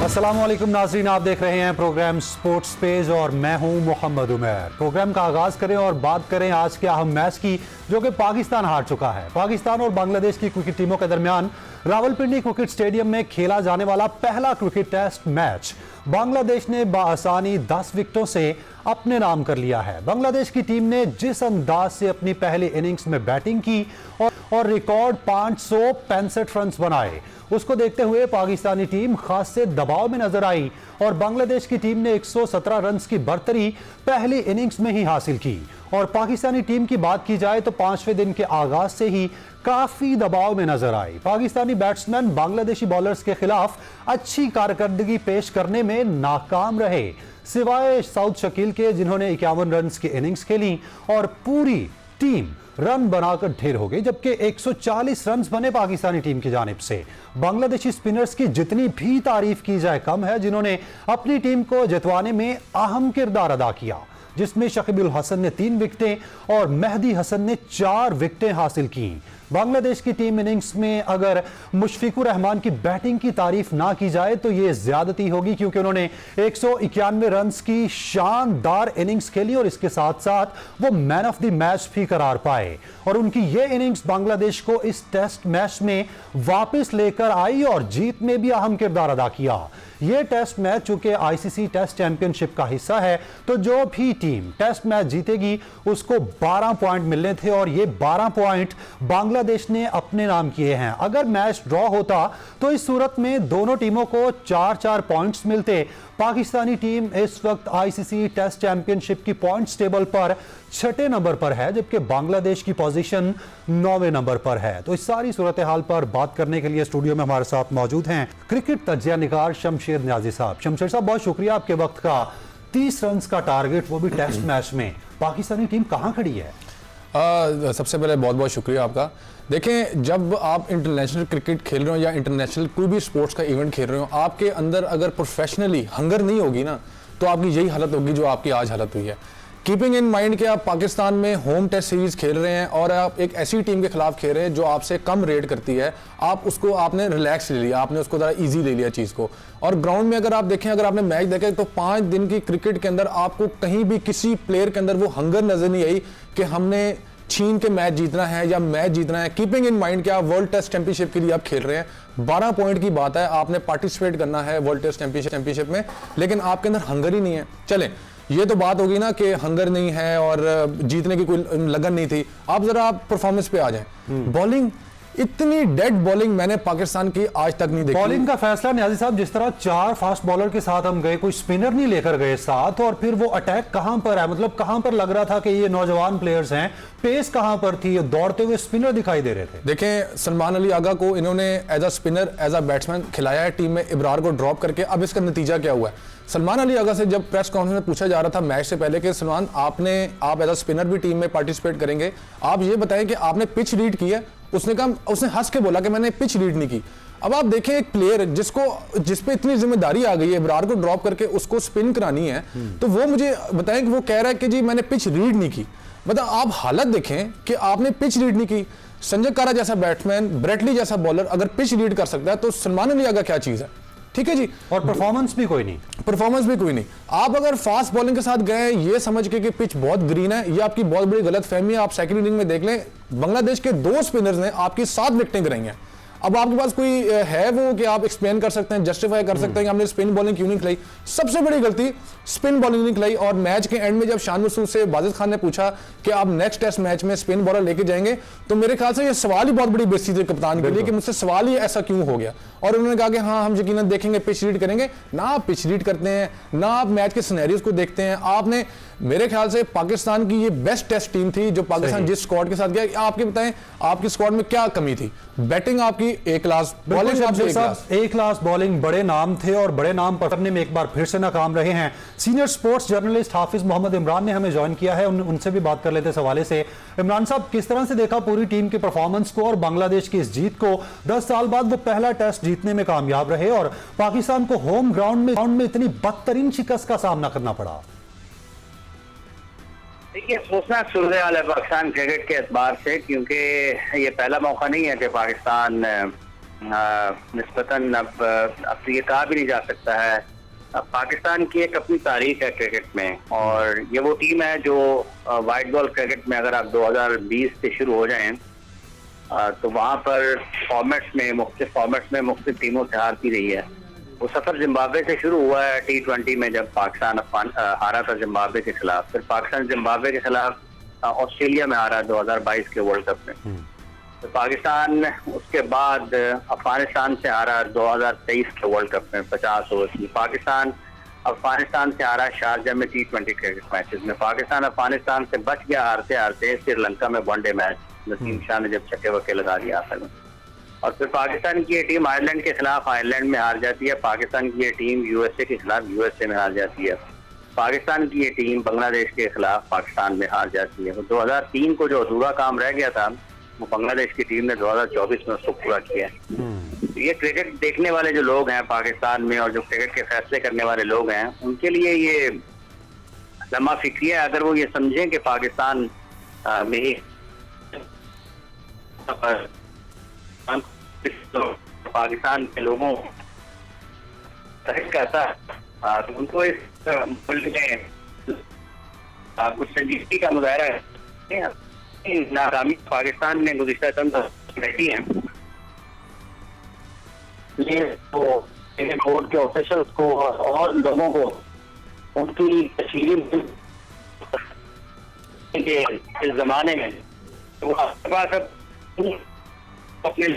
अस्सलामुअलैकुम नाज़रीन, आप देख रहे हैं प्रोग्राम स्पोर्ट्स पेज और मैं हूं मोहम्मद उमर। प्रोग्राम का आगाज करें और बात करें आज के अहम मैच की, जो कि पाकिस्तान हार चुका है। पाकिस्तान और बांग्लादेश की क्रिकेट टीमों के दरमियान रावलपिंडी क्रिकेट स्टेडियम में खेला जाने वाला पहला क्रिकेट टेस्ट मैच बांग्लादेश ने बाआसानी 10 विकेटों से अपने नाम कर लिया है। बांग्लादेश की टीम ने जिस अंदाज से अपनी पहली इनिंग्स में बैटिंग की और रिकॉर्ड 565 रन बनाए, उसको देखते हुए पाकिस्तानी टीम खास से दबाव में नजर आई और बांग्लादेश की टीम ने 117 रन की बढ़तरी पहली इनिंग्स में ही हासिल की। और पाकिस्तानी टीम की बात की जाए तो 5वें दिन के आगाज से ही काफी दबाव में नजर आई। पाकिस्तानी बैट्समैन बांग्लादेशी बॉलर्स के खिलाफ अच्छी कारकर्दगी पेश करने में नाकाम रहे, सिवाय साउथ शकील के, जिन्होंने 51 रन की इनिंग्स खेली और पूरी टीम रन बनाकर ढेर हो गई। जबकि 140 रन बने पाकिस्तानी टीम की जानिब से। बांग्लादेशी स्पिनर्स की जितनी भी तारीफ की जाए कम है, जिन्होंने अपनी टीम को जितवाने में अहम किरदार अदा किया, जिसमें शकीबुल हसन ने 3 विकेटें और मेहदी हसन ने 4 विकेटें हासिल की। बांग्लादेश की टीम इनिंग्स में अगर मुशफिकुर रहमान की बैटिंग की तारीफ ना की जाए तो यह ज्यादती होगी, क्योंकि उन्होंने 191 रन की शानदार इनिंग्स खेली और इसके साथ साथ वो मैन ऑफ द मैच भी करार पाए। और उनकी यह इनिंग्स बांग्लादेश को इस टेस्ट मैच में वापस लेकर आई और जीत में भी अहम किरदार अदा किया। यह टेस्ट मैच चूंकि आईसीसी टेस्ट चैंपियनशिप का हिस्सा है, तो जो भी टीम टेस्ट मैच जीतेगी उसको 12 पॉइंट मिलने थे और ये 12 पॉइंट बांग्लादेश ने अपने नाम किए हैं। अगर मैच ड्रॉ होता तो इस सूरत में दोनों टीमों को 4-4 पॉइंट्स मिलते। पाकिस्तानी टीम इस वक्त आईसीसी टेस्ट चैंपियनशिप की पॉइंट्स टेबल पर 6ठे नंबर पर है, जबकि बांग्लादेश की पोजीशन 9वें नंबर पर है। तो इस सारी सूरत हाल पर बात करने के लिए स्टूडियो में हमारे साथ मौजूद हैं क्रिकेट तज्जिया निगार शमशेर नियाजी साहब। शमशेर साहब, बहुत शुक्रिया आपके वक्त का। 30 रन का टारगेट, वो भी टेस्ट मैच में। पाकिस्तानी टीम कहां खड़ी है? सबसे पहले बहुत बहुत शुक्रिया आपका। देखें, जब आप इंटरनेशनल क्रिकेट खेल रहे हो या इंटरनेशनल कोई भी स्पोर्ट्स का इवेंट खेल रहे हो, आपके अंदर अगर प्रोफेशनली हंगर नहीं होगी ना, तो आपकी यही हालत होगी जो आपकी आज हालत हुई है। कीपिंग इन माइंड कि आप पाकिस्तान में होम टेस्ट सीरीज खेल रहे हैं और आप एक ऐसी टीम के खिलाफ खेल रहे हैं जो आपसे कम रेट करती है, आपने रिलैक्स ले लिया, आपने उसको ज़रा ईजी ले लिया चीज़ को। और ग्राउंड में अगर आप देखें, अगर आपने मैच देखे तो 5 दिन की क्रिकेट के अंदर आपको कहीं भी किसी प्लेयर के अंदर वो हंगर नजर नहीं आई कि हमने छीन के मैच जीतना है या मैच जीतना है। कीपिंग इन माइंड कि आप वर्ल्ड टेस्ट चैंपियनशिप के लिए आप खेल रहे हैं, 12 पॉइंट की बात है, आपने पार्टिसिपेट करना है वर्ल्ड टेस्ट चैंपियनशिप में, लेकिन आपके अंदर हंगर ही नहीं है। चलें, ये तो बात होगी ना कि हंगर नहीं है और जीतने की कोई लगन नहीं थी। आप जरा परफॉर्मेंस पे आ जाएं। बॉलिंग, इतनी डेड बॉलिंग मैंने पाकिस्तान की आज तक नहीं देखी। बॉलिंग का फैसला नियाजी साहब, जिस तरह 4 फास्ट बॉलर के साथ हम गए, कोई स्पिनर नहीं लेकर गए साथ, और फिर वो अटैक कहां पर है, मतलब कहां पर लग रहा था कि ये नौजवान प्लेयर्स हैं, पेस कहां पर थी, दौड़ते हुए स्पिनर दिखाई दे रहे थे। देखें, सलमान अली आगा को इन्होंने as a spinner, as a batsman खिलाया है टीम में, इब्रार को ड्रॉप करके। अब इसका नतीजा क्या हुआ है? सलमान अली आगा से जब प्रेस कॉन्फ्रेंस में पूछा जा रहा था मैच से पहले कि सलमान, आप एज अ स्पिनर भी टीम में पार्टिसिपेट करेंगे, आप ये बताएं कि आपने पिच रीड की है? उसने कहा, उसने हंस के बोला कि मैंने पिच रीड नहीं की। अब आप देखें, एक प्लेयर जिस पे इतनी जिम्मेदारी आ गई है, इब्रार को ड्रॉप करके उसको स्पिन करानी है, तो वो मुझे बताएं कि वो कह रहा है कि जी मैंने पिच रीड नहीं की। मतलब आप हालत देखें कि आपने पिच रीड नहीं की। संजय कारा जैसा बैट्समैन, ब्रेटली जैसा बॉलर अगर पिच रीड कर सकता है तो सलमान अली आगा क्या चीज है? ठीक है जी। और परफॉर्मेंस भी कोई नहीं। आप अगर फास्ट बॉलिंग के साथ गए ये समझ के कि पिच बहुत ग्रीन है, ये आपकी बहुत बड़ी गलत फहमी है। आप सेकंड इनिंग में देख लें, बांग्लादेश के 2 स्पिनर्स ने आपकी 7 विकेटें कराई हैं। अब आपके पास कोई है वो कि आप एक्सप्लेन कर सकते हैं, जस्टिफाई कर सकते हैं कि हमने स्पिन बॉलिंग क्यों नहीं खिलाई? सबसे बड़ी गलती स्पिन बॉलिंग नहीं खिलाई। और मैच के एंड में जब शान मसूद से वाजिद खान ने पूछा कि आप नेक्स्ट टेस्ट मैच में स्पिन बॉलर लेके जाएंगे, तो मेरे ख्याल से ये सवाल ही बहुत बड़ी बेइज्जती थी कप्तान के लिए कि मुझसे सवाल ही ऐसा क्यों हो गया। और उन्होंने कहा कि हाँ, हम यकीनन देखेंगे, पिच रीड करेंगे। ना आप पिच रीड करते हैं, ना आप मैच के सिनेरियोज को देखते हैं। आपने, मेरे ख्याल से पाकिस्तान की ये बेस्ट टेस्ट टीम थी जो पाकिस्तान जिस स्क्वाड के साथ गया। आपके बताएं, आपकी स्क्वाड में क्या कमी थी? बैटिंग आपकी ए क्लास, बॉलिंग आपकी ए क्लास बॉलिंग, बड़े नाम थे और बड़े नाम पकड़ने में एक बार फिर से नाकाम रहे हैं। सीनियर स्पोर्ट्स जर्नलिस्ट हाफिज मोहम्मद इमरान ने हमें ज्वाइन किया है, उनसे भी बात कर लेते इस हवाले से। इमरान साहब, किस तरह से देखा पूरी टीम की परफॉर्मेंस को और बांग्लादेश की इस जीत को? 10 साल बाद वो पहला टेस्ट जीतने में कामयाब रहे और पाकिस्तान को होम ग्राउंड में इतनी बदतरीन शिकस्त का सामना करना पड़ा। देखिए, सोचना सूरत हाल है पाकिस्तान क्रिकेट के एतबार से, क्योंकि ये पहला मौका नहीं है कि पाकिस्तान निस्बतन अब तो ये कहा भी नहीं जा सकता है। अब पाकिस्तान की एक अपनी तारीख है क्रिकेट में, और ये वो टीम है जो वाइट बॉल क्रिकेट में अगर आप 2020 से शुरू हो जाएं तो वहाँ पर मुख्तलिफ फॉर्मेट्स में मुख्तलिफ टीमों से हारती रही है। वो सफर जिम्बाब्वे से शुरू हुआ है T20 में, जब पाकिस्तान हारा था जिम्बाब्वे के खिलाफ। फिर पाकिस्तान जिम्बाब्वे के खिलाफ ऑस्ट्रेलिया में हारा 2022 के वर्ल्ड कप में। तो पाकिस्तान उसके बाद अफगानिस्तान से हारा 2023 के वर्ल्ड कप में 50 ओवर की। पाकिस्तान अफगानिस्तान से हारा शारजा में T20 क्रिकेट मैचेस में। पाकिस्तान अफगानिस्तान से बच गया हारते हारते श्रीलंका में वनडे मैच, नसीम शाह ने जब छक्के वक्के लगा दिया आखिर में। और फिर पाकिस्तान की ये टीम आयरलैंड के खिलाफ आयरलैंड में हार जाती है। पाकिस्तान की ये टीम यूएसए के खिलाफ यूएसए में हार जाती है। पाकिस्तान की ये टीम बांग्लादेश के खिलाफ पाकिस्तान में हार जाती है। तो 2003 को जो अधूरा काम रह गया था वो बांग्लादेश की टीम ने 2024 में उसको पूरा किया है। तो ये क्रिकेट देखने वाले जो लोग हैं पाकिस्तान में और जो क्रिकेट के फैसले करने वाले लोग हैं, उनके लिए ये लम्हा फिक्री है। अगर वो ये समझें कि पाकिस्तान में तो पाकिस्तान के लोगों करता है तो उनको इस मुल्क में कुछ संजीदगी का मुजाहरा है। नाकामी पाकिस्तान ने गुज़िश्ता चंद बैठी है, ये तो बोर्ड के ऑफिसर्स को और लोगों को उनकी तस्वीर इस जमाने में तो आपके पास अपने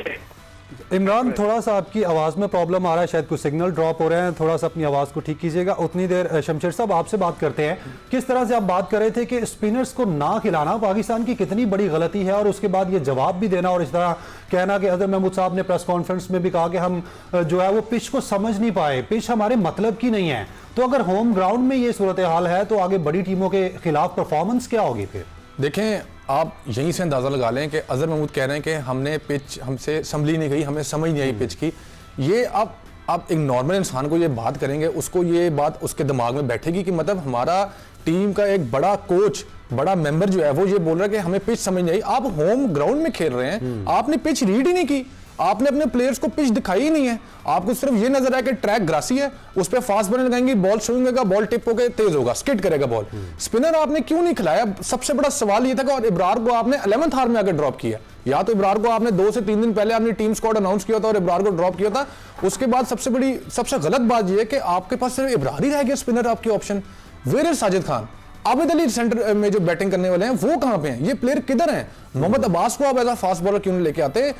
इमरान, थोड़ा सा आपकी आवाज़ में प्रॉब्लम आ रहा है, शायद कुछ सिग्नल ड्रॉप हो रहे हैं, थोड़ा सा अपनी आवाज़ को ठीक कीजिएगा। उतनी देर शमशेर साहब आपसे बात करते हैं। किस तरह से आप बात कर रहे थे कि स्पिनर्स को ना खिलाना पाकिस्तान की कितनी बड़ी गलती है, और उसके बाद ये जवाब भी देना और इस तरह कहना कि अजहर महमूद साहब ने प्रेस कॉन्फ्रेंस में भी कहा कि हम जो है वो पिच को समझ नहीं पाए, पिच हमारे मतलब की नहीं है। तो अगर होम ग्राउंड में ये सूरत हाल है तो आगे बड़ी टीमों के खिलाफ परफॉर्मेंस क्या होगी फिर? देखें, आप यहीं से अंदाज़ा लगा लें कि अजहर महमूद कह रहे हैं कि हमने पिच हमसे संभली नहीं गई, हमें समझ नहीं आई पिच की। ये आप एक नॉर्मल इंसान को ये बात करेंगे, उसको ये बात उसके दिमाग में बैठेगी कि मतलब हमारा टीम का एक बड़ा कोच, बड़ा मेंबर जो है वो ये बोल रहा है कि हमें पिच समझ नहीं आई। आप होम ग्राउंड में खेल रहे हैं, आपने पिच रीड ही नहीं की, आपने अपने प्लेयर्स को पिच दिखाई ही नहीं है। आपको सिर्फ ये नजर आया कि ट्रैक ग्रासी है, उस पर फास्ट बॉल लगाएंगे, बॉल स्विंग होगा, बॉल टिप होकर तेज होगा, स्किड करेगा बॉल। स्पिनर आपने क्यों नहीं खिलाया? सबसे बड़ा सवाल ये था कि और इब्रार को आपने 11th आवर में आकर ड्रॉप किया। या तो इब्रार को आपने 2 से 3 दिन पहले आपने टीम स्क्वाड अनाउंस किया था और इब्रार को ड्रॉप किया था। उसके बाद सबसे गलत बात यह है कि आपके पास सिर्फ इब्रार ही रह गया स्पिनर आपकी option. Where is Sajid Khan? Abid Ali centre में जो बैटिंग करने वाले हैं वो कहां पे हैं? ये प्लेयर किधर हैं? मोहम्मद अब्बास को आप एज फास्ट बॉलर क्यों नहीं लेके आते?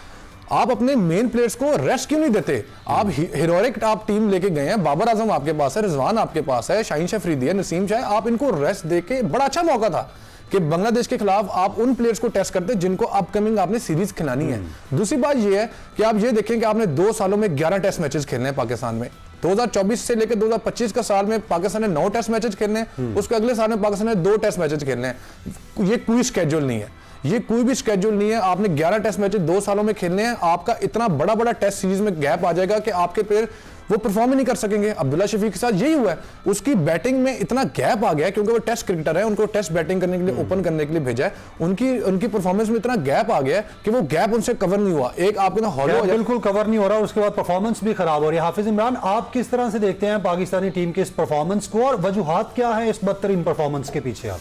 आप अपने मेन प्लेयर्स को रेस्ट क्यों नहीं देते? आप हीरोइक आप टीम लेके गए हैं, बाबर आजम आपके पास है, रिजवान आपके पास है, शाहीन शाह अफरीदी है, नसीम शाह, आप इनको रेस्ट देके बड़ा अच्छा मौका था कि बांग्लादेश के खिलाफ आप उन प्लेयर्स को टेस्ट करते जिनको अपकमिंग आपने सीरीज खिलानी है। दूसरी बात यह है कि आप ये देखें कि आपने 2 सालों में 11 टेस्ट मैचेस खेलने हैं पाकिस्तान में। 2024 से लेकर 2025 का साल में पाकिस्तान ने 9 टेस्ट मैचेस खेलने हैं, उसके अगले साल में पाकिस्तान ने 2 टेस्ट मैचेस खेलने हैं। ये कोई स्केड्यूल नहीं है, ये कोई भी स्केड्यूल नहीं है। आपने 11 टेस्ट मैचेस 2 सालों में खेलने हैं, आपका इतना बड़ा टेस्ट सीरीज में गैप आ जाएगा कि आपके प्लेयर वो परफॉर्म ही नहीं कर सकेंगे। अब्दुल्ला शफीक के साथ यही हुआ है, उसकी बैटिंग में इतना गैप आ गया क्योंकि वो टेस्ट क्रिकेटर है, उनको टेस्ट बैटिंग करने के लिए ओपन करने के लिए भेजा है, उनकी परफॉर्मेंस में इतना गैप आ गया कि वो गैप उनसे कवर नहीं हुआ। एक आपके हॉलो बिल्कुल कवर नहीं हो रहा, उसके बाद परफॉर्मेंस भी खराब हो रही है। हाफिज इमरान, आप किस तरह से देखते हैं पाकिस्तानी टीम के इस परफॉर्मेंस को, और वजूहात क्या है इस बदतरीन परफॉर्मेंस के पीछे? आप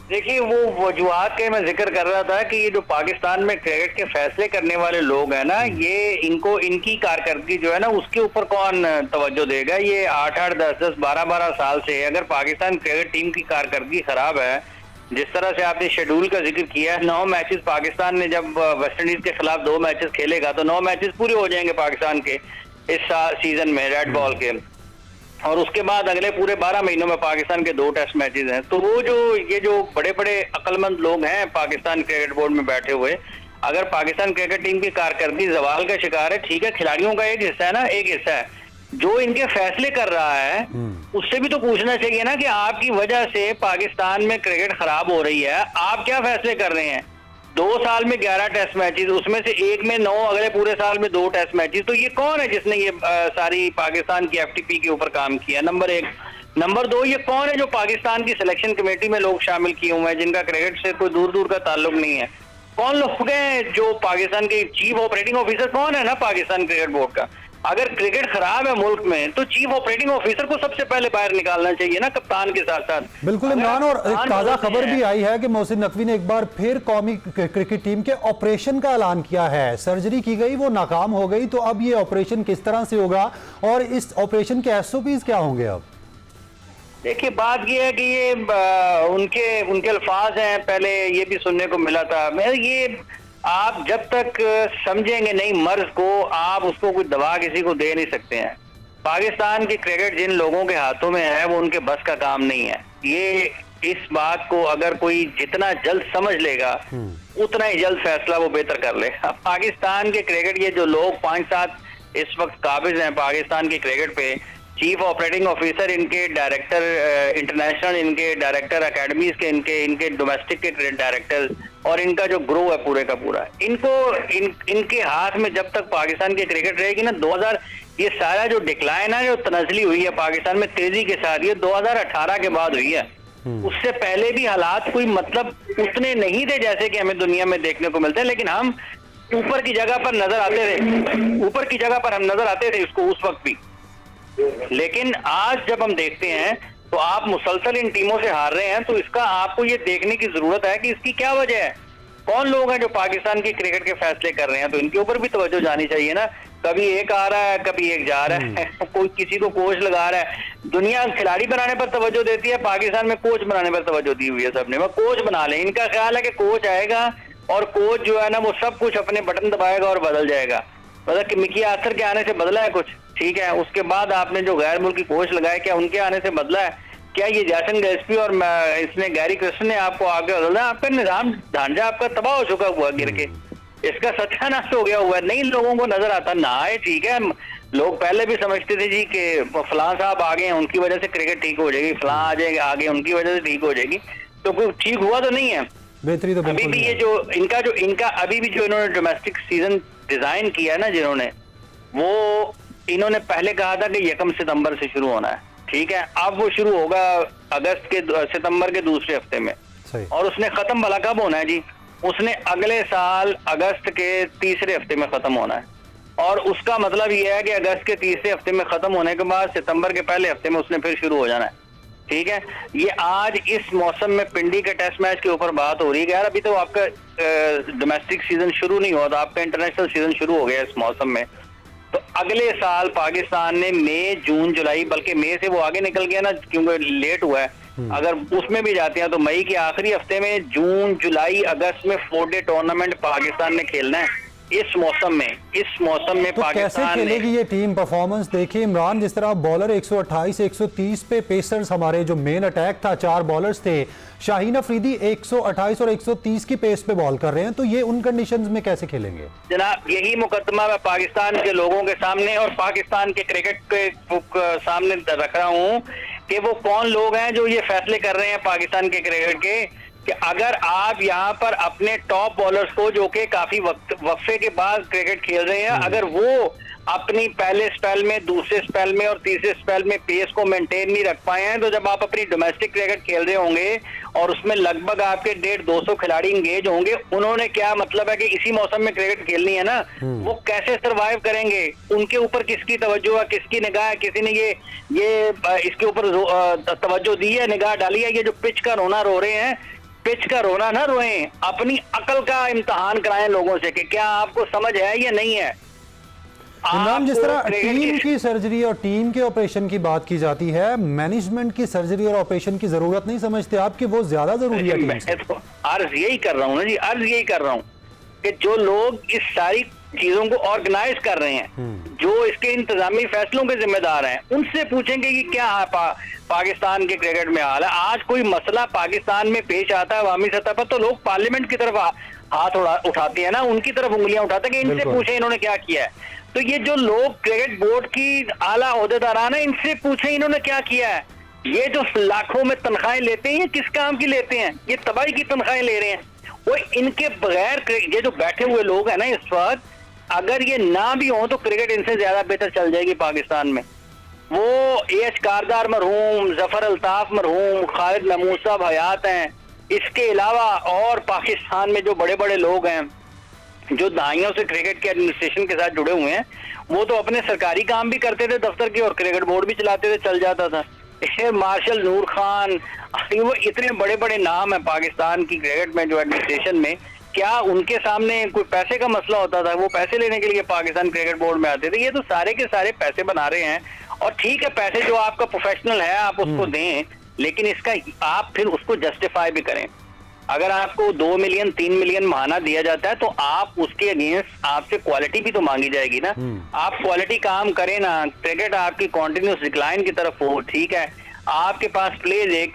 देखिए, वो वजूहात के मैं जिक्र कर रहा था कि ये जो पाकिस्तान में क्रिकेट के फैसले करने वाले लोग हैं ना, ये इनकी कारकर्दगी जो है ना उसके ऊपर कौन तवज्जो देगा? ये 8-8, 10-10, 12-12 साल से अगर पाकिस्तान क्रिकेट टीम की कारकर्दगी खराब है, जिस तरह से आपने शेड्यूल का जिक्र किया है, 9 मैचेस पाकिस्तान ने जब वेस्ट इंडीज के खिलाफ 2 मैचेस खेलेगा तो 9 मैचेस पूरे हो जाएंगे पाकिस्तान के इस सीजन में रेड बॉल के, और उसके बाद अगले पूरे 12 महीनों में पाकिस्तान के 2 टेस्ट मैचेस हैं। तो वो ये जो बड़े बड़े अक्लमंद लोग हैं पाकिस्तान क्रिकेट बोर्ड में बैठे हुए, अगर पाकिस्तान क्रिकेट टीम की कारकर्दगी जवाल का शिकार है, ठीक है, खिलाड़ियों का एक हिस्सा है ना, एक हिस्सा है जो इनके फैसले कर रहा है, उससे भी तो पूछना चाहिए ना कि आपकी वजह से पाकिस्तान में क्रिकेट खराब हो रही है, आप क्या फैसले कर रहे हैं? 2 साल में 11 टेस्ट मैचेस, उसमें से एक में 9, अगले पूरे साल में 2 टेस्ट मैचेस। तो ये कौन है जिसने ये सारी पाकिस्तान की एफटीपी के ऊपर काम किया? नंबर 1। नंबर 2, ये कौन है जो पाकिस्तान की सिलेक्शन कमेटी में लोग शामिल किए हुए हैं जिनका क्रिकेट से कोई दूर दूर का ताल्लुक नहीं है? कौन लोग हैं जो पाकिस्तान के चीफ ऑपरेटिंग ऑफिसर कौन है ना पाकिस्तान क्रिकेट बोर्ड का? अगर क्रिकेट खराब है मुल्क में तो चीफ ऑपरेटिंग ऑफिसर को सबसे पहले बाहर निकालना चाहिए ना, कप्तान के साथ साथ। बिल्कुल इमरान, और एक ताजा खबर भी आई है कि मोहसिन नकवी ने एक बार फिर कौमी क्रिकेट टीम के ऑपरेशन का ऐलान किया है। सर्जरी की गई, वो नाकाम हो गई, तो अब ये ऑपरेशन किस तरह से होगा और इस ऑपरेशन के एसओपीज क्या होंगे? अब देखिए, बात ये है कि ये उनके अल्फाज हैं, पहले ये भी सुनने को मिला था। मैं ये आप जब तक समझेंगे नहीं मर्ज को, आप उसको कोई दवा किसी को दे नहीं सकते हैं। पाकिस्तान की क्रिकेट जिन लोगों के हाथों में है वो उनके बस का काम नहीं है। ये इस बात को अगर कोई जितना जल्द समझ लेगा उतना ही जल्द फैसला वो बेहतर कर ले। अब पाकिस्तान के क्रिकेट, ये जो लोग 5-7 इस वक्त काबिज हैं पाकिस्तान की क्रिकेट पे, चीफ ऑपरेटिंग ऑफिसर, इनके डायरेक्टर इंटरनेशनल, इनके डायरेक्टर अकेडमीज के, इनके डोमेस्टिक के डायरेक्टर, और इनका जो ग्रो है पूरे का पूरा, इनके हाथ में जब तक पाकिस्तान की क्रिकेट रहेगी ना, 2000 ये सारा जो डिक्लाइन है, जो तनजली हुई है पाकिस्तान में तेजी के साथ, ये 2018 के बाद हुई है। उससे पहले भी हालात कोई मतलब उतने नहीं थे जैसे कि हमें दुनिया में देखने को मिलते हैं, लेकिन हम ऊपर की जगह पर नजर आते थे उसको उस वक्त भी। लेकिन आज जब हम देखते हैं तो आप मुसलसल इन टीमों से हार रहे हैं, तो इसका आपको ये देखने की जरूरत है कि इसकी क्या वजह है। कौन लोग हैं जो पाकिस्तान की क्रिकेट के फैसले कर रहे हैं, तो इनके ऊपर भी तवज्जो जानी चाहिए ना। कभी एक आ रहा है, कभी एक जा रहा है, कोई किसी को कोच लगा रहा है। दुनिया खिलाड़ी बनाने पर तवज्जो देती है, पाकिस्तान में कोच बनाने पर तवज्जो दी हुई है सबने। वो कोच बना ले, इनका ख्याल है कि कोच आएगा और कोच जो है ना वो सब कुछ अपने बटन दबाएगा और बदल जाएगा। मतलब कि मिकी आर्थर के आने से बदला है कुछ, ठीक है। उसके बाद आपने जो गैर मुल्की कोच लगाए, क्या उनके आने से बदला है? क्या ये जैसन गैस्पी और इसने गैरी क्रिस्टन ने आपको आगे बदला? आपका निजाम ढांचा आपका तबाह हो चुका हुआ गिर के, इसका सत्यानाश हो गया हुआ है। नहीं लोगों को नजर आता ना है, ठीक है। लोग पहले भी समझते थे जी कि फलां साहब आ गए हैं उनकी वजह से क्रिकेट ठीक हो जाएगी, फलां आ जाएगा आगे उनकी वजह से ठीक हो जाएगी, तो कोई ठीक हुआ तो नहीं है। बेहतरी तो अभी भी ये जो इनका अभी भी जो इन्होंने डोमेस्टिक सीजन डिजाइन किया है ना जिन्होंने, वो इन्होंने पहले कहा था कि 1 सितंबर से शुरू होना है, ठीक है। अब वो शुरू होगा सितंबर के दूसरे हफ्ते में, और उसने खत्म भला कब होना है जी? उसने अगले साल अगस्त के तीसरे हफ्ते में खत्म होना है। और उसका मतलब ये है कि अगस्त के तीसरे हफ्ते में खत्म होने के बाद सितंबर के पहले हफ्ते में उसने फिर शुरू हो जाना है, ठीक है। ये आज इस मौसम में पिंडी के टेस्ट मैच के ऊपर बात हो रही है। यार अभी तो आपका डोमेस्टिक सीजन शुरू नहीं हुआ था, आपका इंटरनेशनल सीजन शुरू हो गया इस मौसम में। तो अगले साल पाकिस्तान ने मई, जून, जुलाई, बल्कि मई से वो आगे निकल गया ना क्योंकि लेट हुआ है, अगर उसमें भी जाते हैं तो मई के आखिरी हफ्ते में, जून, जुलाई, अगस्त में 4 डे टूर्नामेंट पाकिस्तान ने खेलना है इस मौसम में तो पाकिस्तान कैसे खेलेगी ये टीम? परफॉर्मेंस देखिए इमरान, जिस तरह बॉलर 128 130 पे, पेसर्स हमारे जो मेन अटैक था 4 बॉलर्स थे, शाहीन अफरीदी 128 और 130 की पेस पे बॉल कर रहे हैं, तो ये उन कंडीशंस में कैसे खेलेंगे? जनाब यही मुकदमा मैं पाकिस्तान के लोगों के सामने और पाकिस्तान के क्रिकेट के सामने रख रहा हूँ कि वो कौन लोग हैं जो ये फैसले कर रहे हैं पाकिस्तान के क्रिकेट के, कि अगर आप यहाँ पर अपने टॉप बॉलर्स को जो कि काफी वक्फे के बाद क्रिकेट खेल रहे हैं, अगर वो अपनी पहले स्पेल में, दूसरे स्पेल में और तीसरे स्पेल में पेस को मेंटेन नहीं रख पाए हैं, तो जब आप अपनी डोमेस्टिक क्रिकेट खेल रहे होंगे और उसमें लगभग आपके 150-200 खिलाड़ी इंगेज होंगे, उन्होंने क्या मतलब है कि इसी मौसम में क्रिकेट खेलनी है ना, वो कैसे सरवाइव करेंगे? उनके ऊपर किसकी तवज्जो है, किसकी निगाह है? किसी ने ये इसके ऊपर तवज्जो दी है, निगाह डाली है? ये जो पिच का रोना रो रहे हैं, पिच का रोना ना रोएं, अपनी अकल का इम्तिहान कराएं लोगों से कि क्या आपको समझ है या नहीं है। इमरान, जिस तरह टीम की सर्जरी और टीम के ऑपरेशन की बात की जाती है, मैनेजमेंट की सर्जरी और ऑपरेशन की जरूरत नहीं समझते आप कि वो ज्यादा जरूरी है? मैं तो अर्ज यही कर रहा हूँ ना जी, अर्ज यही कर रहा हूँ कि जो लोग इस सारी चीजों को ऑर्गेनाइज कर रहे हैं, जो इसके इंतजामी फैसलों के जिम्मेदार हैं, उनसे पूछेंगे कि क्या पाकिस्तान के क्रिकेट में हाल है। आज कोई मसला पाकिस्तान में पेश आता है अवामी सतह पर, तो लोग पार्लियामेंट की तरफ हाथ उठाते हैं ना, उनकी तरफ उंगलियां उठाते हैं कि इनसे पूछे इन्होंने क्या किया है। तो ये जो लोग क्रिकेट बोर्ड की आला ओहदेदारान है, इनसे पूछे इन्होंने क्या किया है। ये जो लाखों में तनख्वाहें लेते हैं, ये किस काम की लेते हैं? ये तबाही की तनख्वाहें ले रहे हैं। वो इनके बगैर ये जो बैठे हुए लोग हैं ना इस वक्त, अगर ये ना भी हो तो क्रिकेट इनसे ज्यादा बेहतर चल जाएगी पाकिस्तान में। वो एच कारदार मरहूम, जफर अल्ताफ मरहूम, खालिद महमूद साहब हयात हैं, इसके अलावा और पाकिस्तान में जो बड़े बड़े लोग हैं जो दहाइयों से क्रिकेट के एडमिनिस्ट्रेशन के साथ जुड़े हुए हैं, वो तो अपने सरकारी काम भी करते थे दफ्तर के और क्रिकेट बोर्ड भी चलाते थे, चल जाता था। मार्शल नूर खान, वो इतने बड़े बड़े नाम है पाकिस्तान की क्रिकेट में जो एडमिनिस्ट्रेशन में, क्या उनके सामने कोई पैसे का मसला होता था? वो पैसे लेने के लिए पाकिस्तान क्रिकेट बोर्ड में आते थे। ये तो सारे के सारे पैसे बना रहे हैं। और ठीक है, पैसे जो आपका प्रोफेशनल है आप उसको दें, लेकिन इसका आप फिर उसको जस्टिफाई भी करें। अगर आपको 2 मिलियन 3 मिलियन माना दिया जाता है तो आप उसके अगेंस्ट आपसे क्वालिटी भी तो मांगी जाएगी ना। आप क्वालिटी काम करें ना, क्रिकेट आपकी कॉन्टिन्यूस डिक्लाइन की तरफ हो, ठीक है, आपके पास प्लेज एक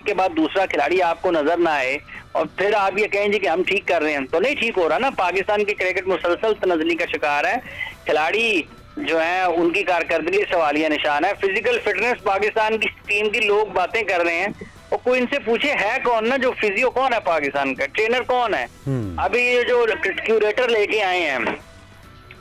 के बाद दूसरा खिलाड़ी आपको नजर ना आए और फिर आप ये कहेंगे कि हम ठीक कर रहे हैं, तो नहीं ठीक हो रहा ना। पाकिस्तान की क्रिकेट मुसलसल तनज़ली का शिकार है। खिलाड़ी जो है उनकी कारकर्दगी सवालिया निशान है। फिजिकल फिटनेस पाकिस्तान की टीम की लोग बातें कर रहे हैं और कोई इनसे पूछे है कौन ना, जो फिजियो कौन है पाकिस्तान का, ट्रेनर कौन है? अभी ये जो क्यूरेटर लेके आए हैं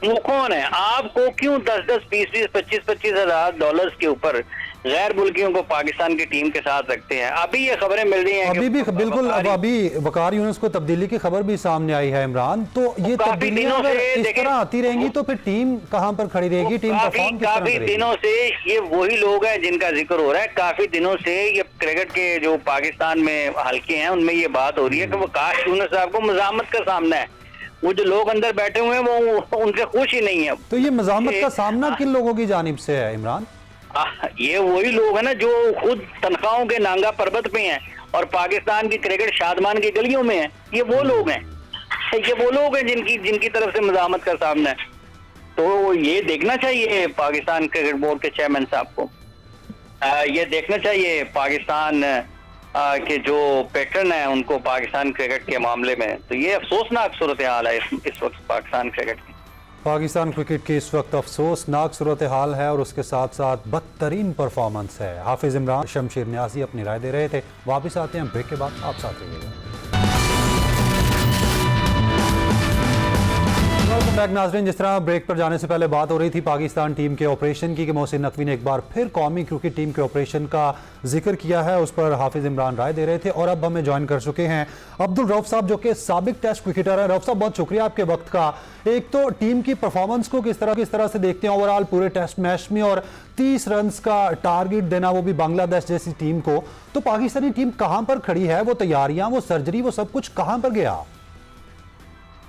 वो कौन है? आपको क्यों 10-10, 20-20, 25-25 हजार डॉलर्स के ऊपर गैर मुल्कियों को पाकिस्तान की टीम के साथ रखते हैं? अभी ये खबरें मिल रही हैं अभी भी बिल्कुल, अब अभी वकार यूनुस को तब्दीली की खबर भी सामने आई है इमरान। तो ये तब्दीलियां अगर इस तरह आती रहेंगी तो फिर टीम कहां पर खड़ी रहेगी? टीम परफॉर्म किस तरह काफी दिनों से ये वही लोग हैं जिनका जिक्र हो रहा है। काफी दिनों से ये क्रिकेट के जो पाकिस्तान में हल्के हैं उनमें ये बात हो रही है कि वकार यूनुस साहब को मज़ामत का सामना है। वो जो लोग अंदर बैठे हुए हैं वो उनसे खुश ही नहीं है। तो ये मज़ामत का सामना किन लोगों की जानिब से है इमरान? ये वही लोग हैं ना जो खुद तनख्वाहों के नांगा पर्वत पे हैं और पाकिस्तान की क्रिकेट शादमान की गलियों में है। ये वो लोग हैं, ये वो लोग हैं जिनकी तरफ से मज़ामत का सामना है। तो ये देखना चाहिए पाकिस्तान क्रिकेट बोर्ड के चेयरमैन साहब को, ये देखना चाहिए पाकिस्तान के जो पैटर्न है उनको पाकिस्तान क्रिकेट के मामले में। तो ये अफसोसनाक सूरत हाल है इस वक्त पाकिस्तान क्रिकेट की। पाकिस्तान क्रिकेट की इस वक्त अफसोसनाक सूरत हाल है और उसके साथ साथ बदतरीन परफॉर्मेंस है। हाफिज इमरान, शमशेर न्याजी अपनी राय दे रहे थे। वापस आते हैं ब्रेक के बाद, आप साथ रहिएगा। वेलकम बैक नाज़रीन। जिस तरह ब्रेक पर जाने से पहले बात हो रही थी पाकिस्तान टीम के ऑपरेशन की कि मोहसिन नकवी ने एक बार फिर कौमी क्रिकेट टीम के ऑपरेशन का जिक्र किया है, उस पर हाफिज इमरान राय दे रहे थे। और अब हमें ज्वाइन कर चुके हैं अब्दुल रऊफ साहब जो कि साबिक टेस्ट क्रिकेटर है। रऊफ साहब, बहुत शुक्रिया आपके वक्त का। एक तो टीम की परफॉर्मेंस को किस तरह से देखते हैं ओवरऑल पूरे टेस्ट मैच में, और 30 रन का टारगेट देना वो भी बांग्लादेश जैसी टीम को, तो पाकिस्तानी टीम कहां पर खड़ी है? वो तैयारियां, वो सर्जरी, वो सब कुछ कहां पर गया?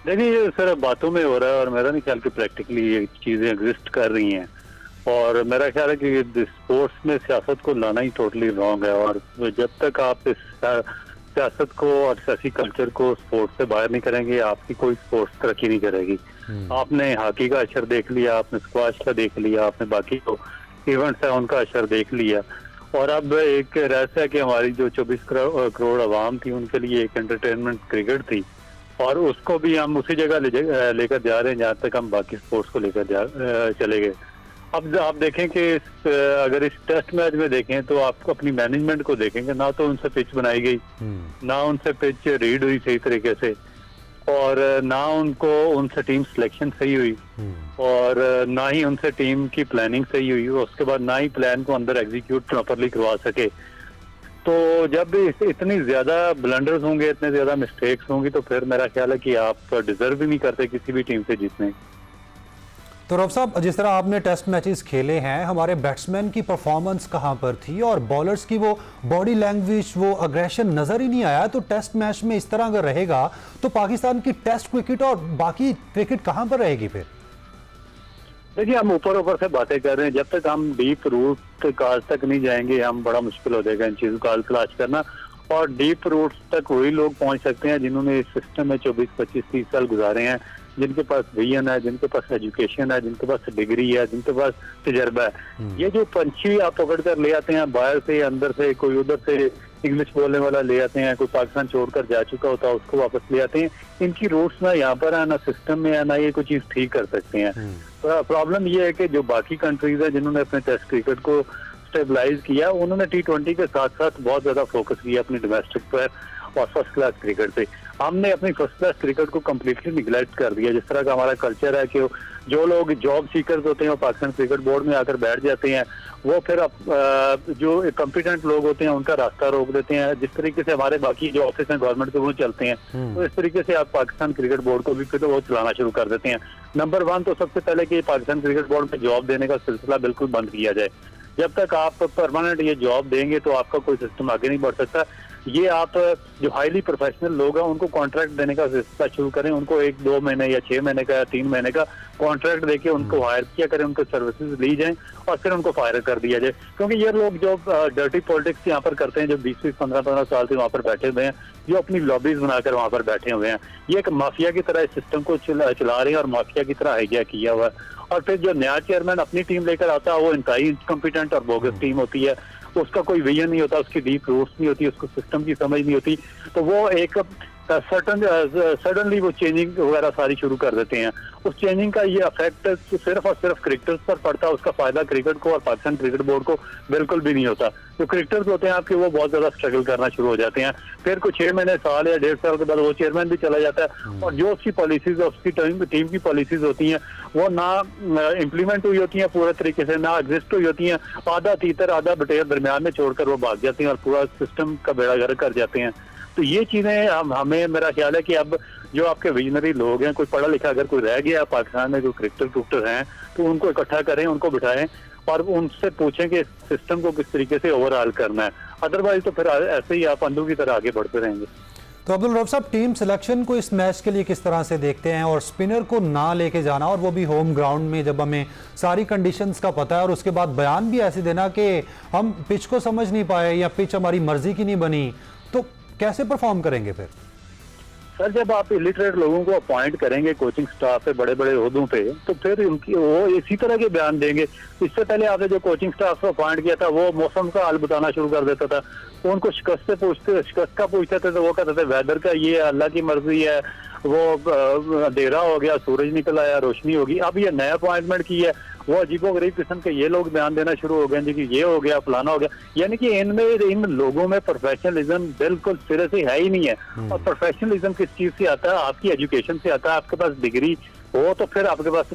देखिए, ये सिर्फ बातों में हो रहा है और मेरा नहीं ख्याल कि प्रैक्टिकली ये चीजें एग्जिस्ट कर रही हैं। और मेरा ख्याल है कि स्पोर्ट्स में सियासत को लाना ही टोटली रॉन्ग है। और जब तक आप इस सियासत को और सियासी कल्चर को स्पोर्ट्स से बाहर नहीं करेंगे, आपकी कोई स्पोर्ट्स तरक्की नहीं करेगी। आपने हॉकी का अशर देख लिया, आपने स्क्वाश का देख लिया, आपने बाकी जो इवेंट्स है उनका अशर देख लिया। और अब एक रहस्य है कि हमारी जो 24 करोड़ आवाम थी उनके लिए एक एंटरटेनमेंट क्रिकेट थी, और उसको भी हम उसी जगह लेकर जा रहे हैं जहाँ तक हम बाकी स्पोर्ट्स को लेकर चले गए। अब आप देखें कि अगर इस टेस्ट मैच में देखें तो आप अपनी मैनेजमेंट को देखेंगे, ना तो उनसे पिच बनाई गई, ना उनसे पिच रीड हुई सही तरीके से, और ना उनसे टीम सिलेक्शन सही हुई, और ना ही उनसे टीम की प्लानिंग सही हुई, उसके बाद ना ही प्लान को अंदर एग्जीक्यूट प्रॉपरली करवा सके। तो जब इतनी ज्यादा ब्लंडर्स होंगे, इतने ज्यादा मिस्टेक्स होंगी, तो फिर मेरा ख्याल है कि आप डिजर्व भी नहीं करते किसी भी टीम से जीतने। तो रऊफ साहब, जिस तरह आपने टेस्ट मैचेस खेले हैं, हमारे बैट्समैन की परफॉर्मेंस कहां पर थी और बॉलर्स की वो बॉडी लैंग्वेज, वो अग्रेशन नजर ही नहीं आया। तो टेस्ट मैच में इस तरह अगर रहेगा तो पाकिस्तान की टेस्ट क्रिकेट और बाकी क्रिकेट कहां पर रहेगी फिर? देखिए, हम ऊपर से बातें कर रहे हैं, जब तक हम डीप रूट काज तक नहीं जाएंगे हम बड़ा मुश्किल हो जाएगा इन चीजों का हल तलाश करना। और डीप रूट तक वही लोग पहुंच सकते हैं जिन्होंने इस सिस्टम में 24, 25, 30 साल गुजारे हैं, जिनके पास विजन है, जिनके पास एजुकेशन है, जिनके पास डिग्री है, जिनके पास तजर्बा है। ये जो पंछी आप पकड़ कर ले आते हैं बाहर से, अंदर से, कोई उधर से इंग्लिश बोलने वाला ले आते हैं, कोई पाकिस्तान छोड़कर जा चुका होता है उसको वापस ले आते हैं, इनकी रूट्स ना यहाँ पर है, ना सिस्टम में है, ना ये कोई चीज ठीक कर सकते हैं। प्रॉब्लम ये है कि जो बाकी कंट्रीज है जिन्होंने अपने टेस्ट क्रिकेट को स्टेबलाइज किया, उन्होंने T20 के साथ साथ बहुत ज्यादा फोकस किया अपनी डोमेस्टिक पर और फर्स्ट क्लास क्रिकेट पे। हमने अपनी फर्स्ट क्लास क्रिकेट को कम्प्लीटली निगलेक्ट कर दिया। जिस तरह का हमारा कल्चर है कि जो लोग जॉब सीकर्स होते हैं वो पाकिस्तान क्रिकेट बोर्ड में आकर बैठ जाते हैं, वो फिर जो कॉम्पिटेंट लोग होते हैं उनका रास्ता रोक देते हैं। जिस तरीके से हमारे बाकी जो ऑफिस हैं गवर्नमेंट के वो चलते हैं, तो इस तरीके से आप पाकिस्तान क्रिकेट बोर्ड को भी फिर वो चलाना शुरू कर देते हैं। नंबर 1 तो सबसे पहले कि पाकिस्तान क्रिकेट बोर्ड में जॉब देने का सिलसिला बिल्कुल बंद किया जाए। जब तक आप परमानेंट ये जॉब देंगे तो आपका कोई सिस्टम आगे नहीं बढ़ सकता। ये आप जो हाईली प्रोफेशनल लोग हैं उनको कॉन्ट्रैक्ट देने का सिलसिला शुरू करें, उनको 1-2 महीने या 6 महीने का या 3 महीने का कॉन्ट्रैक्ट देके उनको हायर किया करें, उनको सर्विसेज ली जाएं और फिर उनको फायर कर दिया जाए। क्योंकि ये लोग जो डर्टी पॉलिटिक्स यहाँ पर करते हैं, जो 20-20, 15-15 साल से वहाँ पर बैठे हुए हैं, जो अपनी लॉबीज बनाकर वहाँ पर बैठे हुए हैं, ये एक माफिया की तरह इस सिस्टम को चला रहे हैं और माफिया की तरह हाईजैक किया हुआ है। और फिर जो नया चेयरमैन अपनी टीम लेकर आता है वो इंतहाई इनकम्पिटेंट और बोगस टीम होती है, उसका कोई विजन नहीं होता, उसकी डीप रूट्स नहीं होती, उसको सिस्टम की समझ नहीं होती, तो वो एक सडनली वो चेंजिंग वगैरह सारी शुरू कर देते हैं। उस चेंजिंग का ये इफेक्ट सिर्फ और सिर्फ क्रिकेटर्स पर पड़ता है, उसका फायदा क्रिकेट को और पाकिस्तान क्रिकेट बोर्ड को बिल्कुल भी नहीं होता। जो क्रिकेटर्स होते हैं आपके वो बहुत ज्यादा स्ट्रगल करना शुरू हो जाते हैं। फिर कुछ 6 महीने, साल या 1.5 साल के बाद वो चेयरमैन भी चला जाता है और जो उसकी पॉलिसीज, उसकी टीम की पॉलिसीज होती हैं वो ना इम्प्लीमेंट हुई होती हैं पूरे तरीके से, ना एग्जिस्ट हुई होती हैं, आधा तीतर आधा बटेर दरमियान में छोड़कर वो भाग जाते हैं और पूरा सिस्टम का बेड़ा गर्क कर जाते हैं। तो ये चीजें हमें, मेरा ख्याल है कि अब जो आपके विजनरी लोग हैं, कोई पढ़ा लिखा अगर कोई रह गया पाकिस्तान में, कोई क्रिकेटर हैं, तो उनको इकट्ठा करें, उनको बिठाएं और उनसे पूछें कि सिस्टम को किस तरीके से ओवरऑल करना है। अदरवाइज तो फिर ऐसे ही आप अंधों की तरह आगे बढ़ते रहेंगे। तो अब्दुल रऊफ साहब, टीम सिलेक्शन को इस मैच के लिए किस तरह से देखते हैं, और स्पिनर को ना लेके जाना और वो भी होम ग्राउंड में, जब हमें सारी कंडीशंस का पता है, और उसके बाद बयान भी ऐसे देना कि हम पिच को समझ नहीं पाए या पिच हमारी मर्जी की नहीं बनी, तो कैसे परफॉर्म करेंगे फिर? सर, जब आप इलिटरेट लोगों को अपॉइंट करेंगे कोचिंग स्टाफ पे, बड़े बड़े ओहदों पे, तो फिर उनकी वो इसी तरह के बयान देंगे। इससे पहले आपने जो कोचिंग स्टाफ को अपॉइंट किया था वो मौसम का हाल बताना शुरू कर देता था, तो उनको शिकस्त का पूछते थे तो वो कहते थे वेदर का ये अल्लाह की मर्जी है, वो अंधेरा हो गया, सूरज निकल आया, रोशनी होगी। अब ये नया अपॉइंटमेंट की है, वो अजीबोगरीब किस्म के ये लोग बयान देना शुरू हो गए जी कि ये हो गया, फलाना हो गया। यानी कि इन लोगों में प्रोफेशनलिज्म बिल्कुल सिरे से है ही नहीं है। और प्रोफेशनलिज्म किस चीज से आता है? आपकी एजुकेशन से आता है। आपके पास डिग्री हो तो फिर आपके पास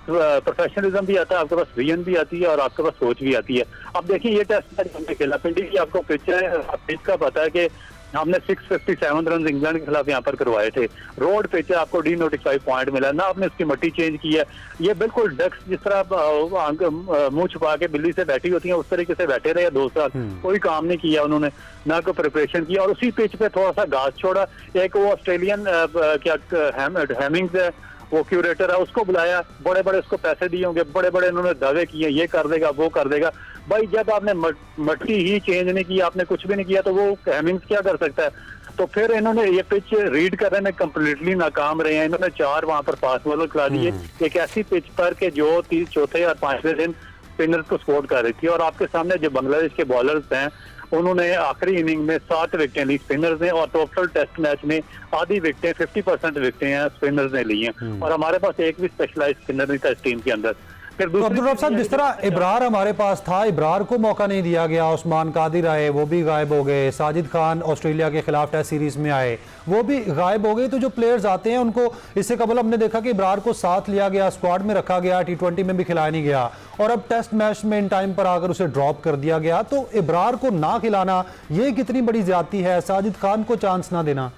प्रोफेशनलिज्म भी आता है, आपके पास विजन भी आती है और आपके पास सोच भी आती है। अब देखिए, ये टेस्ट मैच हमने खेला, पिंडी की आपको पिच है, पिच का पता है कि हमने 657 रन इंग्लैंड के खिलाफ यहाँ पर करवाए थे। रोड पिच है, आपको डी-नोटिफाई पॉइंट मिला ना, आपने उसकी मट्टी चेंज की है। ये बिल्कुल डक्स जिस तरह मुंह छुपा के बिल्ली से बैठी होती है उस तरीके से बैठे रहे 2 साल, कोई काम नहीं किया उन्होंने, ना कोई प्रिपरेशन किया। और उसी पिच पे थोड़ा सा घास छोड़ा, एक वो ऑस्ट्रेलियन हेमिंग्स है, वो क्यूरेटर है, उसको बुलाया, बड़े बड़े उसको पैसे दिए होंगे, बड़े बड़े उन्होंने दावे किए, ये कर देगा, वो कर देगा। भाई, जब आपने मट्टी ही चेंज नहीं किया, आपने कुछ भी नहीं किया, तो वो हेमिंग्स क्या कर सकता है? तो फिर इन्होंने ये पिच रीड करने में कंप्लीटली नाकाम रहे हैं। इन्होंने 4 वहां पर फास्ट बॉलर खिला दिए, एक ऐसी पिच पर के जो 4थे और 5वें दिन स्पिनर्स को सपोर्ट कर रही थी। और आपके सामने जो बांग्लादेश के बॉलर्स हैं, उन्होंने आखिरी इनिंग में 7 विकेटें ली स्पिनर्स ने, और टोटल टेस्ट मैच में आधी विकेटें 50% विकेटें हैं स्पिनर्स ने ली हैं। और हमारे पास एक भी स्पेशलाइज्ड स्पिनर नहीं था इस टीम के अंदर। तो अब्दुल रऊफ साहब, जिस तरह इब्रार हमारे पास था, इब्रार को मौका नहीं दिया गया, उस्मान कादिर आए, वो भी गायब हो गए, साजिद खान ऑस्ट्रेलिया के खिलाफ टेस्ट सीरीज में आए, वो भी गायब हो गए। तो जो प्लेयर्स आते हैं उनको, इससे कबल हमने देखा कि इब्रार को साथ लिया गया, स्क्वाड में रखा गया, T20 में भी खिलाया नहीं गया, और अब टेस्ट मैच में इन टाइम पर आकर उसे ड्रॉप कर दिया गया। तो इब्रार को ना खिलाना ये कितनी बड़ी ज्यादती है, साजिद खान को चांस ना देना?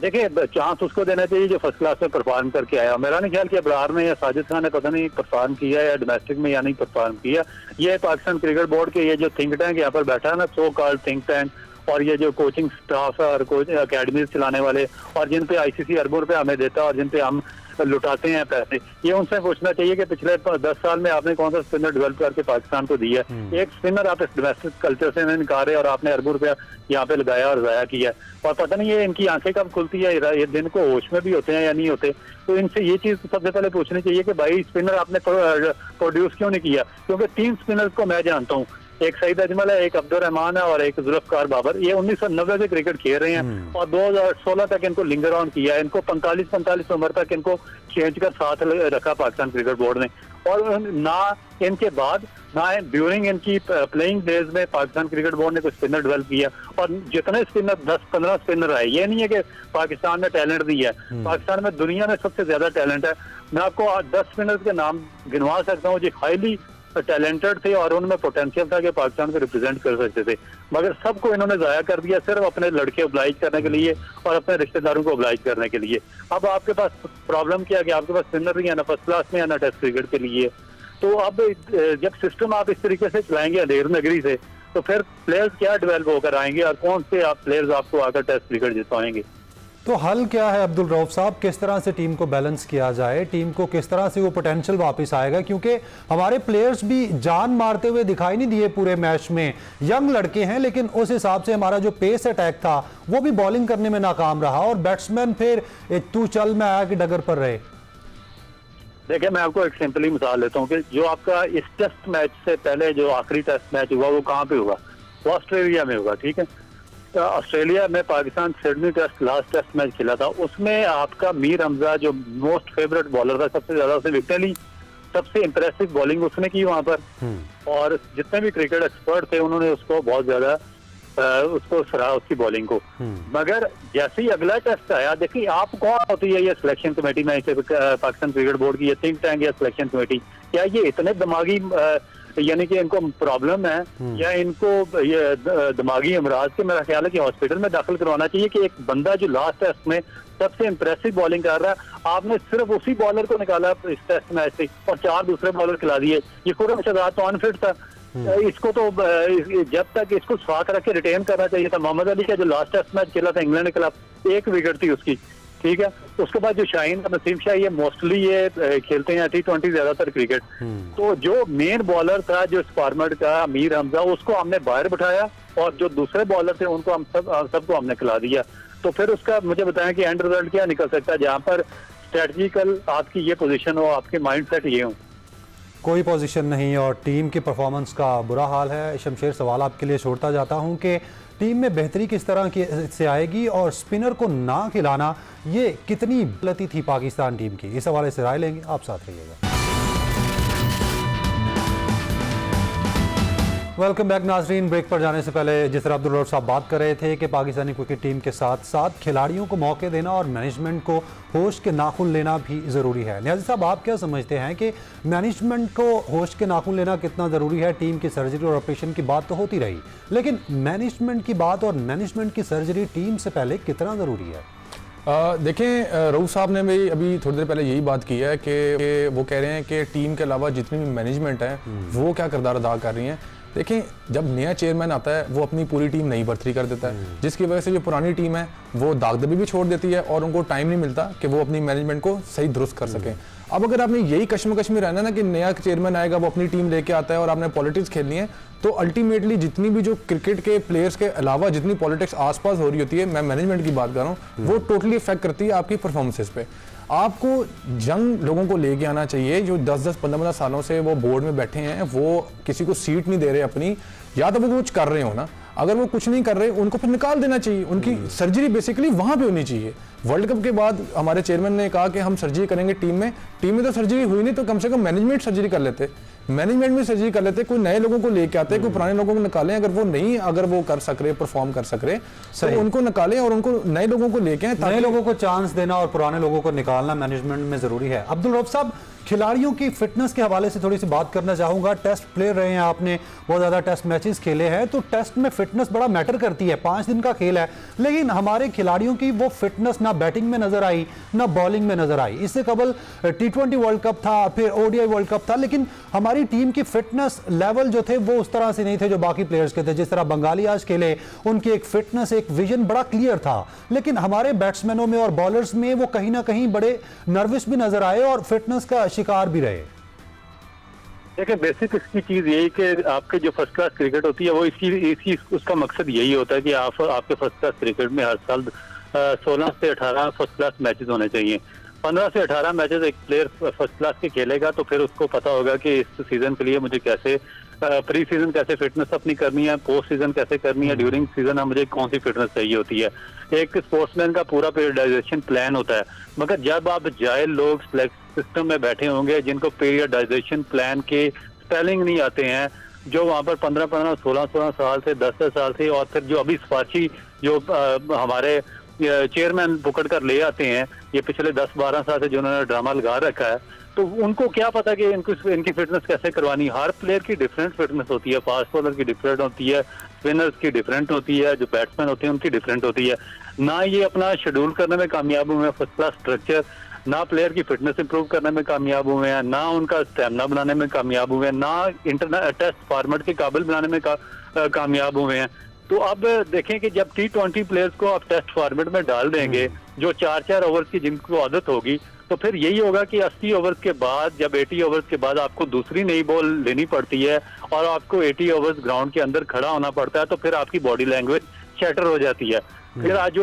देखिए, चांस उसको देना चाहिए जो फर्स्ट क्लास में परफॉर्म करके आया। मेरा नहीं ख्याल कि इब्रार ने या साजिद खान ने पता नहीं परफॉर्म किया या डोमेस्टिक में या नहीं परफॉर्म किया। ये पाकिस्तान क्रिकेट बोर्ड के ये जो थिंक टैंक यहाँ पर बैठा है ना, सो कॉल्ड थिंक टैंक, और ये जो कोचिंग स्टाफ है और कोचिंग अकेडमीज चलाने वाले, और जिन पे ICC अरबों रुपए हमें देता है और जिन पे हम लुटाते हैं पैसे, ये उनसे पूछना चाहिए कि पिछले 10 साल में आपने कौन सा स्पिनर डेवलप करके पाकिस्तान को दिया है? एक स्पिनर आप इस डोमेस्टिक कल्चर से निकाले और आपने अरबों रुपया यहाँ पे लगाया और जाया किया, और पता नहीं ये इनकी आंखें कब खुलती है, ये दिन को होश में भी होते हैं या नहीं होते। तो इनसे ये चीज सबसे पहले पूछनी चाहिए कि भाई स्पिनर आपने प्रोड्यूस क्यों नहीं किया? क्योंकि 3 स्पिनर्स को मैं जानता हूँ, एक सईद अजमल है, एक अब्दुल रहमान है और एक जुल्फकार बाबर। ये 1990 से क्रिकेट खेल रहे हैं और 2016 तक इनको लिंगर ऑन किया है। इनको 45 उम्र तक इनको चेंज कर साथ रखा पाकिस्तान क्रिकेट बोर्ड ने, और ना इनके बाद ना ड्यूरिंग इनकी प्लेइंग डेज में पाकिस्तान क्रिकेट बोर्ड ने कोई स्पिनर डेवलप किया। और जितने स्पिनर 10-15 स्पिनर आए, ये नहीं है कि पाकिस्तान ने टैलेंट दिया है, पाकिस्तान में दुनिया में सबसे ज्यादा टैलेंट है। मैं आपको 10 स्पिनर्स के नाम गिनवा सकता हूँ जो हाईली टैलेंटेड थे और उनमें पोटेंशियल था कि पाकिस्तान को रिप्रेजेंट कर सकते थे, मगर सबको इन्होंने जाया कर दिया सिर्फ अपने लड़के ऑब्लाइज करने के लिए और अपने रिश्तेदारों को ऑब्लाइज करने के लिए। अब आपके पास प्रॉब्लम क्या है कि आपके पास स्पिनर नहीं है, ना फर्स्ट क्लास में, ना टेस्ट क्रिकेट के लिए। तो अब जब सिस्टम आप इस तरीके से चलाएंगे अंधेर नगरी से, तो फिर प्लेयर्स क्या डेवलप होकर आएंगे और कौन से आप प्लेयर्स आपको आकर टेस्ट क्रिकेट जितवाएंगे? तो हल क्या है अब्दुल रऊफ साहब, किस तरह से टीम को बैलेंस किया जाए, टीम को किस तरह से वो पोटेंशियल वापस आएगा? क्योंकि हमारे प्लेयर्स भी जान मारते हुए दिखाई नहीं दिए पूरे मैच में। यंग लड़के हैं लेकिन उस हिसाब से हमारा जो पेस अटैक था वो भी बॉलिंग करने में नाकाम रहा और बैट्समैन फिर तू चल मैं आया कि डगर पर रहे। देखिए, मैं आपको एक सिंपली मिसाल लेता हूँ कि जो आपका इस टेस्ट मैच से पहले जो आखिरी टेस्ट मैच हुआ वो कहाँ पे हुआ? वो ऑस्ट्रेलिया में हुआ, ठीक है। तो ऑस्ट्रेलिया में Pakistan Sydney test last test match खेला था, उसमें आपका मीर हमजा जो मोस्ट फेवरेट बॉलर था, सबसे ज्यादा उसने विकेट ली, सबसे इंप्रेसिव बॉलिंग उसने की वहां पर। और जितने भी क्रिकेट एक्सपर्ट थे उन्होंने उसको बहुत ज्यादा उसको सराहा उसकी बॉलिंग को। मगर जैसे ही अगला टेस्ट आया, देखिए आप कौन होती है ये सिलेक्शन कमेटी में, पाकिस्तान क्रिकेट बोर्ड की ये थिंक टैंक या सिलेक्शन कमेटी, क्या ये इतने दिमागी यानी कि इनको प्रॉब्लम है या इनको ये दिमागी अमराज के, मेरा ख्याल है कि हॉस्पिटल में दाखिल करवाना चाहिए कि एक बंदा जो लास्ट टेस्ट में सबसे इंप्रेसिव बॉलिंग कर रहा है, आपने सिर्फ उसी बॉलर को निकाला इस टेस्ट मैच से और 4 दूसरे बॉलर खिला दिए। ये खुर्रम शहजाद तो अनफिट था, इसको तो जब तक इसको साथ रख के रिटेन करना चाहिए था। मोहम्मद अली का जो लास्ट टेस्ट मैच खेला था इंग्लैंड के खिलाफ, 1 विकेट थी उसकी, ठीक है। उसके बाद जो शाहीन नसीम शाह, ये मोस्टली ये खेलते हैं T20 ज्यादातर क्रिकेट। तो जो मेन बॉलर था जो इस फॉर्मेट का मीर हमजा, उसको हमने बाहर बिठाया और जो दूसरे बॉलर थे उनको हम सबको हमने खिला दिया। तो फिर उसका मुझे बताएं कि एंड रिजल्ट क्या निकल सकता है जहां पर स्ट्रेटजिकल आपकी ये पोजीशन हो, आपके माइंडसेट ये हो? कोई पोजीशन नहीं और टीम की परफॉर्मेंस का बुरा हाल है। शमशेर, सवाल आपके लिए छोड़ता जाता हूं कि टीम में बेहतरी किस तरह की से आएगी और स्पिनर को ना खिलाना ये कितनी गलती थी पाकिस्तान टीम की? इस हवाले से राय लेंगे, आप साथ रहिएगा। वेलकम बैक नाजरीन। ब्रेक पर जाने से पहले जिस तरह अब्दुल रऊफ साहब बात कर रहे थे कि पाकिस्तानी क्रिकेट टीम के साथ साथ खिलाड़ियों को मौके देना और मैनेजमेंट को होश के नाखून लेना भी ज़रूरी है। न्याज़ी साहब, आप क्या समझते हैं कि मैनेजमेंट को होश के नाखून लेना कितना ज़रूरी है? टीम की सर्जरी और ऑपरेशन की बात तो होती रही, लेकिन मैनेजमेंट की बात और मैनेजमेंट की सर्जरी टीम से पहले कितना ज़रूरी है? देखें, रऊफ साहब ने भी अभी थोड़ी देर पहले यही बात की है कि वो कह रहे हैं कि टीम के अलावा जितनी भी मैनेजमेंट है वो क्या किरदार अदा कर रही हैं। देखें, जब नया चेयरमैन आता है वो अपनी पूरी टीम नई भर्ती कर देता है, जिसकी वजह से जो पुरानी टीम है वो दागदबी भी छोड़ देती है और उनको टाइम नहीं मिलता कि वो अपनी मैनेजमेंट को सही दुरुस्त कर सकें। अब अगर आपने यही कश्मकश में रहना ना कि नया चेयरमैन आएगा वो अपनी टीम लेके आता है और आपने पॉलिटिक्स खेलनी है, तो अल्टीमेटली जितनी भी जो क्रिकेट के प्लेयर्स के अलावा जितनी पॉलिटिक्स आसपास हो रही होती है, मैं मैनेजमेंट की बात कर रहा हूँ, वो टोटली इफेक्ट करती है आपकी परफॉर्मेंसेस पे। आपको यंग लोगों को लेके आना चाहिए जो 10-10, 15-15 सालों से वो बोर्ड में बैठे हैं, वो किसी को सीट नहीं दे रहे अपनी, या तो वो कुछ कर रहे हो ना, अगर वो कुछ नहीं कर रहे उनको फिर निकाल देना चाहिए। उनकी सर्जरी बेसिकली वहां पे होनी चाहिए। वर्ल्ड कप के बाद हमारे चेयरमैन ने कहा कि हम सर्जरी करेंगे टीम में तो सर्जरी हुई नहीं, तो कम से कम मैनेजमेंट सर्जरी कर लेते, मैनेजमेंट में सर्जरी कर लेते, कोई नए लोगों को लेके आते, कोई पुराने लोगों को निकालें। अगर वो कर सक रहे, परफॉर्म कर सक रहे, तो उनको निकालें और उनको नए लोगों को लेके आए। नए लोगों को चांस देना और पुराने लोगों को निकालना मैनेजमेंट में जरूरी है। अब्दुल रऊफ साहब, खिलाड़ियों की फिटनेस के हवाले से थोड़ी सी बात करना चाहूंगा। टेस्ट प्लेयर रहे हैं आपने, बहुत ज़्यादा टेस्ट मैचेस खेले हैं, तो टेस्ट में फिटनेस बड़ा मैटर करती है। 5 दिन का खेल है, लेकिन हमारे खिलाड़ियों की वो फिटनेस ना बैटिंग में नजर आई ना बॉलिंग में नजर आई। इससे कबल T20 वर्ल्ड कप था, फिर ODI वर्ल्ड कप था, लेकिन हमारी टीम की फिटनेस लेवल जो थे वो उस तरह से नहीं थे जो बाकी प्लेयर्स के थे। जिस तरह बंगाली आज खेले, उनकी एक फिटनेस, एक विजन बड़ा क्लियर था, लेकिन हमारे बैट्समैनों में और बॉलर्स में वो कहीं ना कहीं बड़े नर्वस भी नजर आए और फिटनेस का शिकार भी रहे। देखिए, बेसिक इसकी चीज यही कि आपके जो फर्स्ट क्लास क्रिकेट होती है वो इसकी उसका मकसद यही होता है कि आपके फर्स्ट क्लास क्रिकेट में हर साल 16 से 18 फर्स्ट क्लास मैचेस होने चाहिए। 15 से 18 मैचेस एक प्लेयर फर्स्ट क्लास के खेलेगा तो फिर उसको पता होगा कि इस सीजन के लिए मुझे कैसे प्री सीजन कैसे फिटनेस अपनी करनी है, पोस्ट सीजन कैसे करनी है, ड्यूरिंग सीजन मुझे कौन सी फिटनेस चाहिए होती है। एक स्पोर्ट्समैन का पूरा पीरियडाइजेशन प्लान होता है, मगर जब आप जाए लोग सिस्टम में बैठे होंगे जिनको पीरियडाइजेशन प्लान के स्पेलिंग नहीं आते हैं, जो वहाँ पर 15-15, 16-16 साल से 10-10 साल से, और फिर जो अभी सिफारशी जो हमारे चेयरमैन पकड़ कर ले आते हैं, ये पिछले 10-12 साल से जिन्होंने ड्रामा लगा रखा है, तो उनको क्या पता कि इनकी फिटनेस कैसे करवानी। हर प्लेयर की डिफरेंट फिटनेस होती है, फास्ट बॉलर की डिफरेंट होती है, स्पिनर्स की डिफरेंट होती है, जो बैट्समैन होते हैं उनकी डिफरेंट होती है। ना ये अपना शेड्यूल करने में कामयाब हुए हैं, फर्स्ट क्लास स्ट्रक्चर, ना प्लेयर की फिटनेस इंप्रूव करने में कामयाब हुए हैं, ना उनका स्टेमिना बनाने में कामयाब हुए हैं, ना टेस्ट फॉर्मेट के काबिल बनाने में कामयाब हुए हैं। तो अब देखें कि जब T20 प्लेयर्स को आप टेस्ट फॉर्मेट में डाल देंगे, जो 4-4 ओवर्स की जिनको आदत होगी, तो फिर यही होगा कि 80 ओवर्स के बाद, जब 80 ओवर्स के बाद आपको दूसरी नई बॉल लेनी पड़ती है और आपको 80 ओवर्स ग्राउंड के अंदर खड़ा होना पड़ता है, तो फिर आपकी बॉडी लैंग्वेज शैटर हो जाती है। फिर आज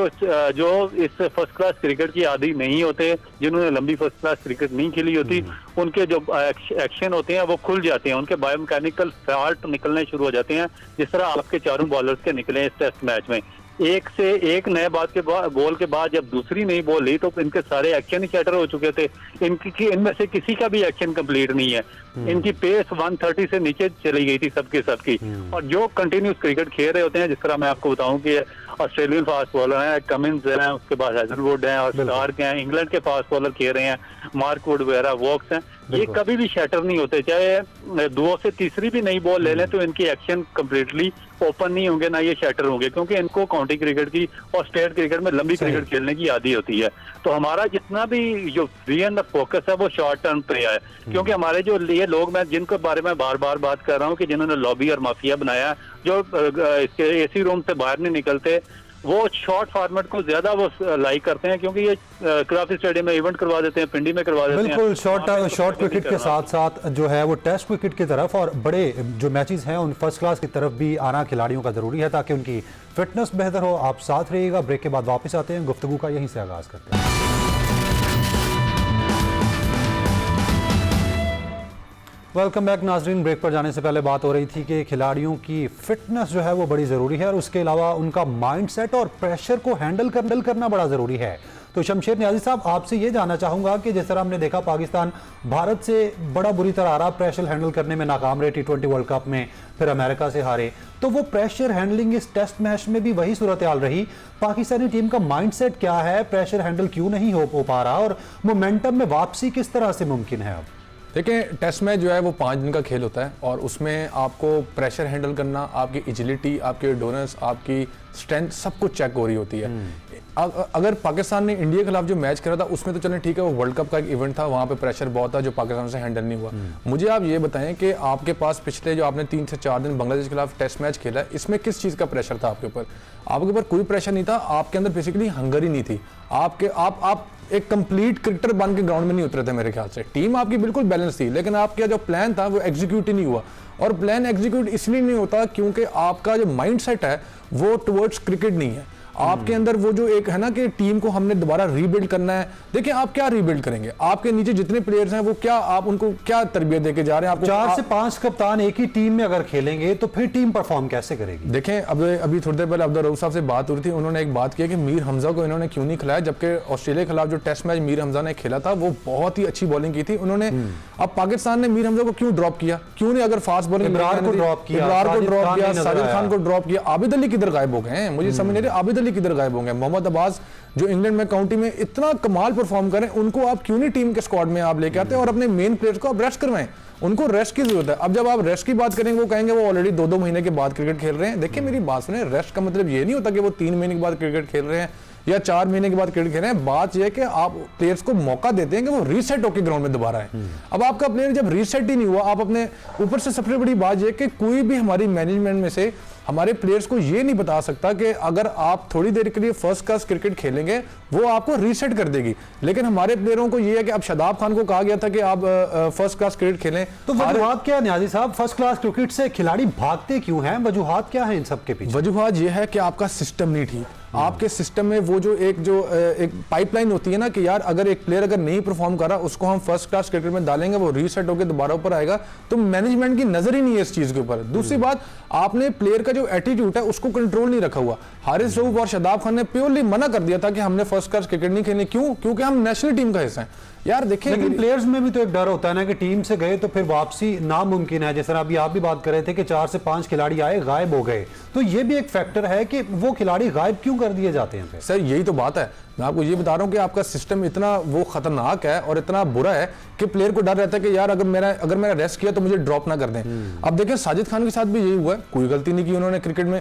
जो इस फर्स्ट क्लास क्रिकेट की आदी नहीं होते, जिन्होंने लंबी फर्स्ट क्लास क्रिकेट नहीं खेली होती, उनके जो एक्शन होते हैं वो खुल जाते हैं, उनके बायोमैकेनिकल फॉल्ट निकलने शुरू हो जाते हैं, जिस तरह आपके चारों बॉलर्स के निकले इस टेस्ट मैच में। एक से एक नए बॉल के बाद जब दूसरी नई बॉल ली तो इनके सारे एक्शन ही शैटर हो चुके थे। इनमें से किसी का भी एक्शन कंप्लीट नहीं है। इनकी पेस 130 से नीचे चली गई थी सबकी। और जो कंटिन्यूस क्रिकेट खेल रहे होते हैं, जिस तरह मैं आपको बताऊं कि ऑस्ट्रेलियन फास्ट बॉलर हैं, कमिंस हैं, उसके बाद हैजलवुड हैं और स्टार्क हैं, इंग्लैंड के फास्ट बॉलर खेल रहे हैं, मार्क वुड वगैरह, वॉक्स हैं, ये कभी भी शैटर नहीं होते। चाहे 2 से तीसरी भी नई बॉल ले लें तो इनकी एक्शन कंप्लीटली ओपन नहीं होंगे, ना ये शैटर होंगे, क्योंकि इनको काउंटी क्रिकेट की और स्टेट क्रिकेट में लंबी क्रिकेट खेलने की आदी होती है। तो हमारा जितना भी जो रीजन फोकस है वो शॉर्ट टर्म पे है, क्योंकि हमारे जो ये लोग, मैं जिनके बारे में बार बार बात कर रहा हूँ कि जिन्होंने लॉबी और माफिया बनाया, जो इसके एसी रूम से बाहर नहीं निकलते, वो शॉर्ट फॉर्मेट को ज्यादा वो लाइक करते हैं, क्योंकि ये कराची स्टेडियम में इवेंट करवा देते हैं, पिंडी में करवा देते हैं। बिल्कुल, शॉर्ट क्रिकेट के साथ साथ जो है वो टेस्ट क्रिकेट की तरफ और बड़े जो मैचेस हैं उन फर्स्ट क्लास की तरफ भी आना खिलाड़ियों का जरूरी है, ताकि उनकी फिटनेस बेहतर हो। आप साथ रहिएगा, ब्रेक के बाद वापस आते हैं, गुफ्तगू का यहीं से आगाज करते हैं। वेलकम बैक नाजरीन। ब्रेक पर जाने से पहले बात हो रही थी कि खिलाड़ियों की फिटनेस जो है वो बड़ी ज़रूरी है और उसके अलावा उनका माइंडसेट और प्रेशर को हैंडल करना बड़ा ज़रूरी है। तो शमशेर नियाज़ी साहब, आपसे ये जानना चाहूँगा कि जिस तरह हमने देखा पाकिस्तान भारत से बड़ा बुरी तरह आ रहा, प्रेशर हैंडल करने में नाकाम रहे T20 वर्ल्ड कप में, फिर अमेरिका से हारे, तो वो प्रेशर हैंडलिंग इस टेस्ट मैच में भी वही सूरत हाल रही। पाकिस्तानी टीम का माइंडसेट क्या है, प्रेशर हैंडल क्यों नहीं हो पा रहा और मोमेंटम में वापसी किस तरह से मुमकिन है? अब देखिए, टेस्ट मैच जो है वो 5 दिन का खेल होता है और उसमें आपको प्रेशर हैंडल करना, आपकी एजिलिटी, आपके एंड्योरेंस, आपकी स्ट्रेंथ, सब कुछ चेक हो रही होती है। अगर पाकिस्तान ने इंडिया के खिलाफ जो मैच करा था उसमें तो चलें ठीक है, वो वर्ल्ड कप का एक इवेंट था, वहाँ पे प्रेशर बहुत था जो पाकिस्तान से हैंडल नहीं हुआ। मुझे आप ये बताएं कि आपके पास पिछले जो आपने 3 से 4 दिन बांग्लादेश के खिलाफ टेस्ट मैच खेला है, इसमें किस चीज़ का प्रेशर था आपके ऊपर? आपके ऊपर कोई प्रेशर नहीं था, आपके अंदर बेसिकली हंगर ही नहीं थी। आप एक कंप्लीट क्रिकेटर बन के ग्राउंड में नहीं उतरे थे मेरे ख्याल से। टीम आपकी बिल्कुल बैलेंस थी, लेकिन आपका जो प्लान था वो एग्जीक्यूट ही नहीं हुआ। और प्लान एग्जीक्यूट इसलिए नहीं होता क्योंकि आपका जो माइंडसेट है वो टुवर्ड्स क्रिकेट नहीं है। आपके अंदर वो जो एक है ना कि टीम को हमने दोबारा रीबिल्ड करना है। देखिए, आप क्या रीबिल्ड करेंगे? आपके नीचे जितने प्लेयर्स हैं वो क्या, आप उनको क्या तरबियत देके जा रहे हैं? आपको 4 से 5 कप्तान एक ही टीम में अगर खेलेंगे तो फिर टीम परफॉर्म कैसे करेगी? देखें, अभी थोड़ी देर पहले अब्दुल रऊफ साहब से बात हो रही थी, उन्होंने एक बात की कि मीर हमजा को इन्होंने क्यों नहीं खिलाया, जबकि ऑस्ट्रेलिया के खिलाफ जो टेस्ट मैच मीर हमजा ने खेला था वो बहुत ही अच्छी बॉलिंग की थी उन्होंने। अब पाकिस्तान ने मीर हमजा को क्यों ड्रॉप किया? क्यों नहीं? अगर फास्ट बॉलिंग इमरान को ड्रॉप किया, साजिद खान को ड्रॉप किया, आबिद अली किधर गायब हो गए हैं? मुझे समझ नहीं रहे आबिद अली किधर गायब हो गए। मोहम्मद अब्बास जो इंग्लैंड में काउंटी में इतना कमाल परफॉर्म करें, उनको आप क्यों नहीं टीम के स्क्वाड में आप लेके आते हैं और अपने मेन प्लेयर्स को आप रेस्ट करवाएं? उनको रेस्ट की जरूरत है। अब जब आप रेस्ट की बात करेंगे वो कहेंगे वो ऑलरेडी 2-2 महीने के बाद क्रिकेट खेल रहे हैं। देखिए, मेरी बात सुने, रेस्ट का मतलब ये नहीं होता कि वो 3 महीने के बाद क्रिकेट खेल रहे हैं या 4 महीने के बाद क्रिकेट खेल रहे हैं। बात यह है कि आप प्लेयर्स को मौका देते हैं कि वो रीसेट होकर ग्राउंड में दोबारा आए। अब आपका प्लेयर जब रीसेट ही नहीं हुआ, आप अपने ऊपर से सबसे बड़ी बात यह कि कोई भी हमारी मैनेजमेंट में से हमारे प्लेयर्स को ये नहीं बता सकता कि अगर आप थोड़ी देर के लिए फर्स्ट क्लास क्रिकेट खेलेंगे वो आपको रीसेट कर देगी। लेकिन हमारे प्लेयरों को ये है कि अब शादाब खान को कहा गया था कि आप फर्स्ट क्लास क्रिकेट खेलें। तो वजूहात क्या है नियाज़ी साहब? फर्स्ट क्लास क्रिकेट से खिलाड़ी भागते क्यों हैं? वजूहात क्या है इन सब के पीछे? वजूहात ये है कि आपका सिस्टम नहीं ठीक। आपके सिस्टम में वो जो एक पाइपलाइन होती है ना कि यार अगर एक प्लेयर अगर नहीं परफॉर्म कर रहा उसको हम फर्स्ट क्लास क्रिकेट में डालेंगे, वो रीसेट होकर दोबारा ऊपर आएगा, तो मैनेजमेंट की नजर ही नहीं है इस चीज के ऊपर। दूसरी बात, आपने प्लेयर का जो एटीट्यूड है उसको कंट्रोल नहीं रखा हुआ। हारिस रऊफ और शादाब खान ने प्योरली मना कर दिया था कि हमने फर्स्ट क्लास क्रिकेट नहीं खेलनी। क्यों? क्योंकि हम नेशनल टीम का हिस्सा हैं। यार देखिए लेकिन प्लेयर्स में भी तो एक डर होता है ना कि टीम से गए तो फिर वापसी नामुमकिन है। जैसे अभी आप भी बात कर रहे थे कि 4 से 5 खिलाड़ी आए गायब हो गए, तो ये भी एक फैक्टर है कि वो खिलाड़ी गायब क्यों कर दिए जाते हैं फिर? सर यही तो बात है, मैं आपको ये बता रहा हूँ कि आपका सिस्टम इतना वो खतरनाक है और इतना बुरा है कि प्लेयर को डर रहता है कि यार अगर मैंने रेस्ट किया तो मुझे ड्रॉप ना कर दें। अब देखें साजिद खान के साथ भी यही हुआ है, कोई गलती नहीं की उन्होंने क्रिकेट में।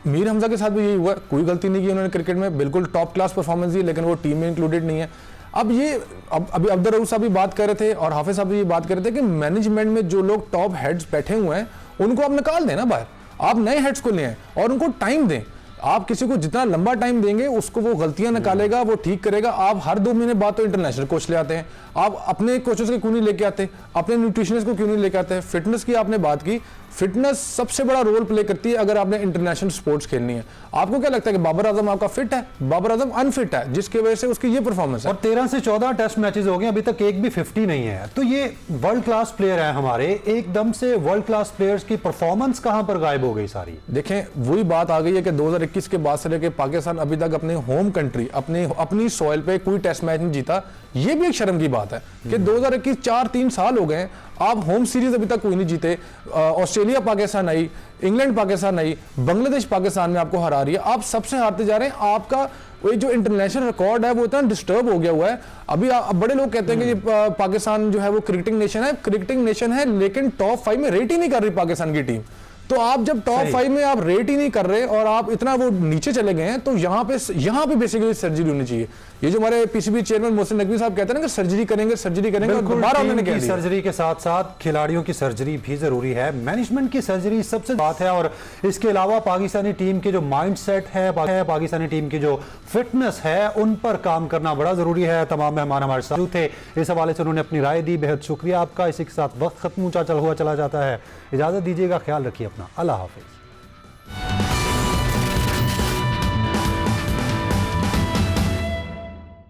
मीर हमजा के साथ भी यही हुआ है, कोई गलती नहीं की उन्होंने क्रिकेट में, बिल्कुल टॉप क्लास परफॉर्मेंस दी, लेकिन वो टीम में इंक्लूडेड नहीं है। अब ये अभी अब्दुल रऊफ साहब भी बात कर रहे थे और हाफिज साहब भी ये बात कर रहे थे कि मैनेजमेंट में जो लोग टॉप हेड्स बैठे हुए हैं उनको आप निकाल दें ना बाहर, आप नए हेड्स को ले आए और उनको टाइम दें। आप किसी को जितना लंबा टाइम देंगे उसको वो गलतियां निकालेगा, वो ठीक करेगा। आप हर 2 महीने बाद तो इंटरनेशनल कोच ले आते हैं, आप अपने कोचेस को क्यों नहीं लेके आते, अपने न्यूट्रिशनिस्ट को क्यों नहीं लेके आते? फिटनेस की आपने बात की, फिटनेस सबसे बड़ा रोल प्ले करती है अगर आपने इंटरनेशनल स्पोर्ट्स खेलनी है। आपको क्या लगता है कि बाबर आजम आपका फिट है? बाबर आजम अनफिट है, जिसकी वजह से उसकी ये परफॉर्मेंस है। और 13 से 14 टेस्ट मैचेस हो गए, अभी तक एक भी 50 नहीं है। तो ये वर्ल्ड क्लास प्लेयर है हमारे, एकदम से वर्ल्ड क्लास प्लेयर्स की परफॉर्मेंस कहां पर गायब हो गई सारी? देखें वही बात आ गई है कि 2021 के बाद से लेकर पाकिस्तान अभी तक अपने होम कंट्री अपनी सॉइल पे कोई टेस्ट मैच नहीं जीता। ये भी एक शर्म की बात है कि 2021 4-3 साल हो गए, आप होम सीरीज अभी तक कोई नहीं जीते। ऑस्ट्रेलिया पाकिस्तान आई, इंग्लैंड पाकिस्तान आई, बांग्लादेश पाकिस्तान में आपको हरा रही है, आप सबसे हारते जा रहे हैं। आपका वो जो इंटरनेशनल रिकॉर्ड है वो इतना डिस्टर्ब हो गया हुआ है। अभी बड़े लोग कहते हैं कि पाकिस्तान जो है वो क्रिकेटिंग नेशन है, लेकिन टॉप 5 में रेट ही नहीं कर रही पाकिस्तान की टीम। तो आप जब टॉप 5 में आप रेट ही नहीं कर रहे और आप इतना वो नीचे चले गए हैं, तो यहाँ पे बेसिकली सर्जरी होनी चाहिए। ये जो हमारे पीसीबी चेयरमैन मोहसिन नकवी साहब कहते हैं ना कि सर्जरी करेंगे और दोबारा उन्होंने कह दिया सर्जरी के साथ साथ खिलाड़ियों की सर्जरी भी जरूरी है, मैनेजमेंट की सर्जरी सबसे बात है। और इसके अलावा पाकिस्तानी टीम के जो माइंडसेट है, पाकिस्तानी टीम की जो फिटनेस है, उन पर काम करना बड़ा जरूरी है। तमाम मेहमान हमारे साथ थे, इस हवाले से उन्होंने अपनी राय दी, बेहद शुक्रिया आपका। इसी के साथ वक्त खत्म चला जाता है, इजाजत दीजिएगा, ख्याल रखिए अपना, अल्लाह हाफिज।